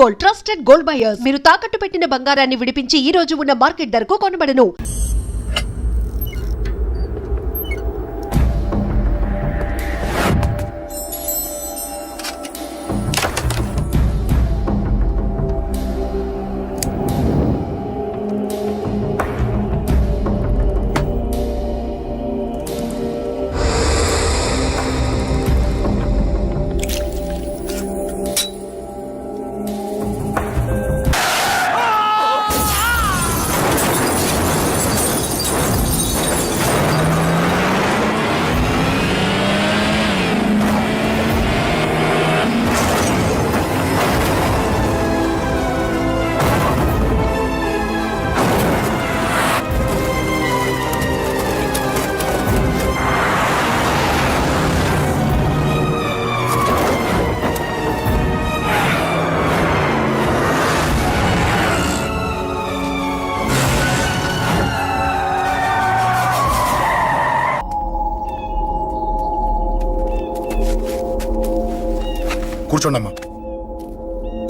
Gold, trusted gold buyers. మీరు తాకట్టు పెట్టిన బంగారాన్ని విడిపించి ఈ రోజు ఉన్న మార్కెట్ ధరకు కొనబడను. కూర్చోండి అమ్మా,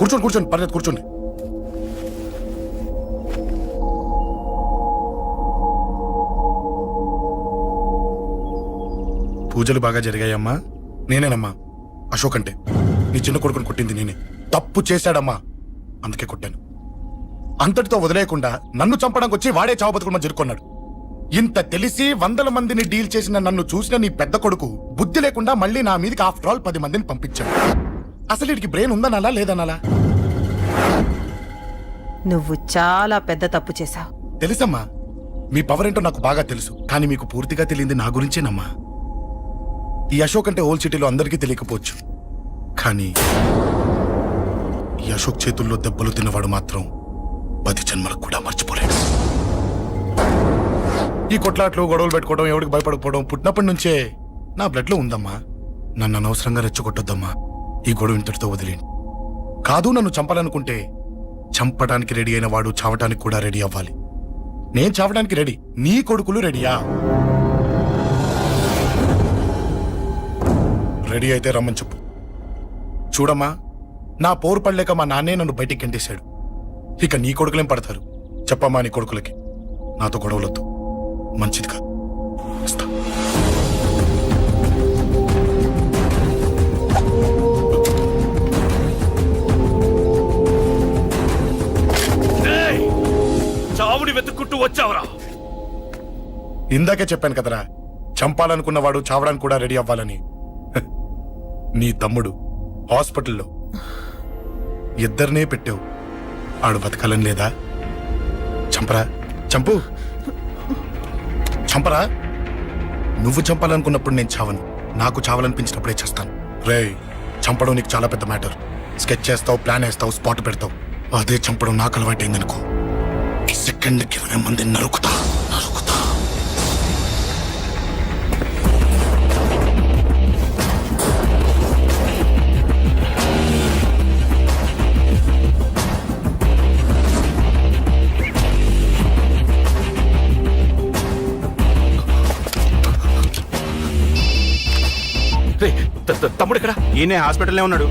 కూర్చోండి పర్లేదు కూర్చోండి. పూజలు బాగా జరిగాయమ్మా? నేనేనమ్మా అశోక్ అంటే. నీ చిన్న కొడుకుని కొట్టింది నేనే. తప్పు చేశాడమ్మా, అందుకే కొట్టాను. అంతటితో వదిలేయకుండా నన్ను చంపడానికి వచ్చి వాడే చావు బతుకుని జరుపుకున్నాడు. ఇంత తెలిసి 100 మందిని డీల్ చేసిన నన్ను చూసిన నీ పెద్ద కొడుకు బుద్ధి లేకుండా మళ్ళీ నా మీదకి ఆఫ్టర్ ఆల్ 10 మందిని పంపించాడు. అసలు వీడికి బ్రెయిన్ ఉందనాలా లేదనాలా? నువ్వు చాలా పెద్ద తప్పు చేశావు. తెలుసమ్మా, మీ పవర్ ఏంటో నాకు బాగా తెలుసు. కానీ మీకు పూర్తిగా తెలియంది నా గురించేనమ్మా. ఈ అశోక్ అంటే ఓల్డ్ సిటీలో అందరికీ తెలియకపోవచ్చు, కానీ ఈ అశోక్ చేతుల్లో దెబ్బలు తిన్నవాడు మాత్రం 10 జన్మలకు కూడా మర్చిపోలేడు. ఈ కొట్లాట్లు గొడవలు పెట్టుకోవడం, ఎవరికి భయపడకపోవడం పుట్టినప్పటి నుంచే నా బ్లడ్ లో ఉందమ్మా. నన్ను అనవసరంగా రెచ్చగొట్టొద్దమ్మా. ఈ గొడవ ఇంతటితో వదిలేండి. కాదు, నన్ను చంపాలనుకుంటే చంపడానికి రెడీ అయిన వాడు చావటానికి కూడా రెడీ అవ్వాలి. నేను చావడానికి రెడీ, నీ కొడుకులు రెడీయా? రెడీ అయితే రమ్మని చెప్పు. చూడమ్మా, నా పోరు పడలేక మా నాన్నే నన్ను బయటికి గంటేశాడు. ఇక నీ కొడుకులేం పడతారు? చెప్పమ్మా నీ కొడుకులకి నాతో గొడవలొద్దు, మంచిది కాదు. వస్తా. చావుని వెతుక్కుంటూ వచ్చావరా? ఇందాకే చెప్పాను కదరా, చంపాలనుకున్నవాడు చావడానికి కూడా రెడీ అవ్వాలని. నీ తమ్ముడు హాస్పిటల్లో ఇద్దరినే పెట్టావు, ఆడు బతకాలని లేదా? చంపరా, చంపు, చంపరా. నువ్వు చంపాలనుకున్నప్పుడు నేను చావను, నాకు చావాలనిపించినప్పుడే చేస్తాను. రే, చంపడం నీకు చాలా పెద్ద మ్యాటర్. స్కెచ్ చేస్తావు, ప్లాన్ వేస్తావు, స్పాట్ పెడతావు. అదే చంపడం నాకు అలవాటైందనుకో, సెకండ్కి 20 మంది నరుకుతా. తమ్ముడు ఇక్కడ? ఈయనే హాస్పిటల్లో ఉన్నాడు.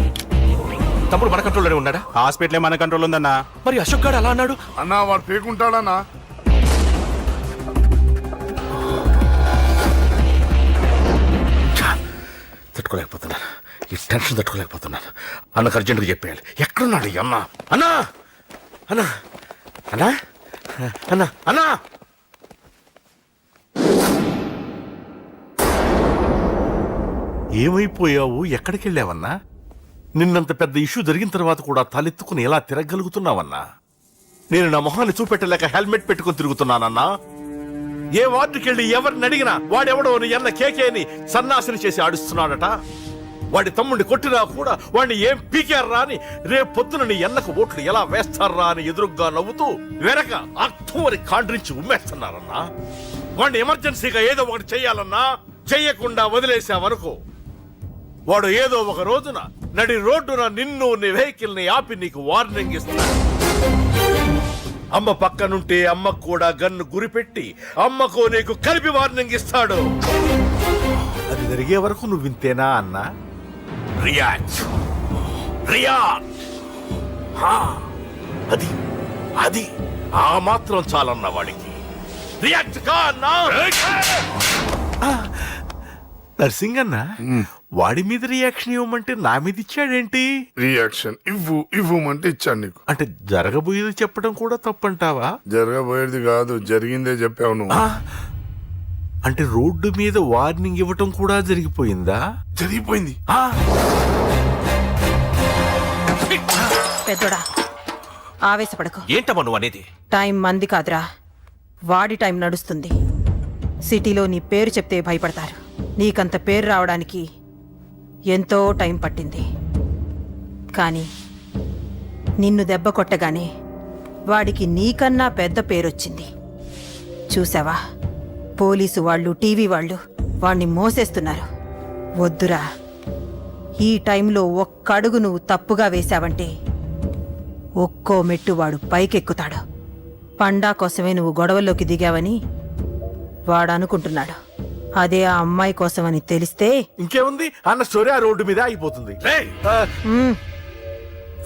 తమ్ముడు మన కంట్రోల్లోనే ఉన్నాడా? హాస్పిటలే మన కంట్రోల్ ఉందన్నా. మరి అశోక్ గారు అలా అన్నాడు? అన్నా వాడు పేకుంటాడన్నా. తట్టుకోలేకపోతున్నాను, ఈ టెన్షన్ తట్టుకోలేకపోతున్నాను. అన్నకు అర్జెంటుగా చెప్పేయాలి. ఎక్కడున్నాడు ఈ అన్న? అన్నా అన్నా అన్నా అన్నా అన్నా ఏమైపోయావు? ఎక్కడికి వెళ్ళావన్నా? నిన్నంత పెద్ద ఇష్యూ జరిగిన తర్వాత కూడా తలెత్తుకుని ఎలా తిరగలుగుతున్నావన్నా? నేను నా మొహాన్ని చూపెట్టలేక హెల్మెట్ పెట్టుకుని తిరుగుతున్నానన్నా. ఏ వార్డుకి వెళ్ళి ఎవరిని అడిగినా వాడెవడో నీ అన్న కేకేని సన్నాసిని చేసి ఆడిస్తున్నాడట. వాడి తమ్ముడిని కొట్టినా కూడా వాడిని ఏం పీకారా అని రేపు పొద్దున నీ అన్నకు ఓట్లు ఎలా వేస్తారా అని ఎదురుగ్గా నవ్వుతూ వెనక అర్థమని కాండ్రించి ఉమ్మేస్తున్నారన్నా. వాడిని ఎమర్జెన్సీగా ఏదో ఒకటి చెయ్యాలన్నా. చెయ్యకుండా వదిలేసావనుకో, వాడు ఏదో ఒక రోజున నడి రోడ్డున నిన్ను నీ వెహికల్ ని ఆపి నీకు వార్నింగ్ ఇస్తాడు. అమ్మ పక్కనుంటే అమ్మకు కూడా గన్ను గురిపెట్టి అమ్మకు నీకు కలిపి వార్నింగ్ ఇస్తాడు. అది జరిగే వరకు నువ్వు వింతేనా అన్నా? React react. ఆ, అది అది ఆ మాత్రం చాలన్న వాడికి రియాక్ట్ కా అన్నా. నర్సింగ్ అన్న వాడి మీద రియాక్షన్ ఇవ్వమంటే నా మీద ఇచ్చాడేంటి? రియాక్షన్ ఇవ్వమంటే ఇచ్చాను నీకు. అంటే జరగబోయేది చెప్పడం కూడా తప్పంటావా? జరగబోయేది కాదు, జరిగిందే చెప్పావు నువ్వు. ఆ, అంటే రోడ్డు మీద వార్నింగ్ ఇవ్వటం కూడా జరిగిపోయిందా? జరిగిపోయింది. ఆ, పెద్దోడా ఆవేశపడకు. ఏంటమ్మా నువ్వు అనేది? టైం మంది కాదురా, వాడి టైం నడుస్తుంది. సిటీలో నీ పేరు చెప్తే భయపడతారు. నీకంత పేరు రావడానికి ఎంతో టైం పట్టింది. కానీ నిన్ను దెబ్బ కొట్టగానే వాడికి నీకన్నా పెద్ద పేరొచ్చింది. చూసావా, పోలీసు వాళ్ళు, టీవీ వాళ్ళు వాణ్ణి మోసేస్తున్నారు. వద్దురా, ఈ టైంలో ఒక్కడుగు నువ్వు తప్పుగా వేశావంటే ఒక్కో మెట్టు వాడు పైకెక్కుతాడు. పండా కోసమే నువ్వు గొడవల్లోకి దిగావని వాడు అనుకుంటున్నాడు. అదే ఆ అమ్మాయి కోసమని తెలిస్తే ఇంకేముంది అన్న స్టోరీ ఆ రోడ్డు మీద అయిపోతుంది.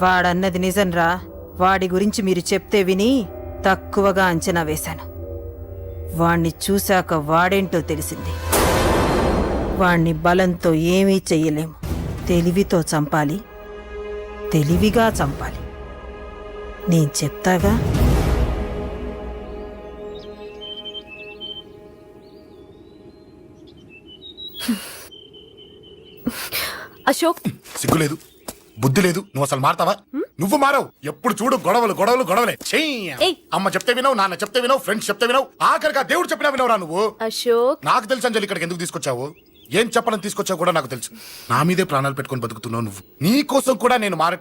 వాడన్నది నిజంరా. వాడి గురించి మీరు చెప్తే విని తక్కువగా అంచనా వేశాను. వాణ్ణి చూశాక వాడేంటో తెలిసింది. వాణ్ణి బలంతో ఏమీ చెయ్యలేము. తెలివితో చంపాలి, తెలివిగా చంపాలి. నేను చెప్తాగా. అశోక్, సిగ్గు లేదు, బుద్ధి లేదు. నువ్వు అసలు మారతావా? నువ్వు మారవు. ఎప్పుడు చూడు గొడవలు గొడవలు గొడవలే. ఏయ్. అమ్మ చెప్తే వినవు, నాన్న చెప్తే వినవు, ఫ్రెండ్స్ చెప్తే వినవు, ఆఖరిగా దేవుడు చెప్పినా వినవురా నువ్వు. అశోక్, నాకు తెలుసు అంజలి ఇక్కడికి ఎందుకు తీసుకొచ్చావు, ఏం చెప్పడం తీసుకొచ్చావు కూడా నాకు తెలుసు. నా మీదే ప్రాణాలు పెట్టుకొని బతుకుతున్నావు నువ్వు. నీ కోసం కూడా నేను మారట్లేదు.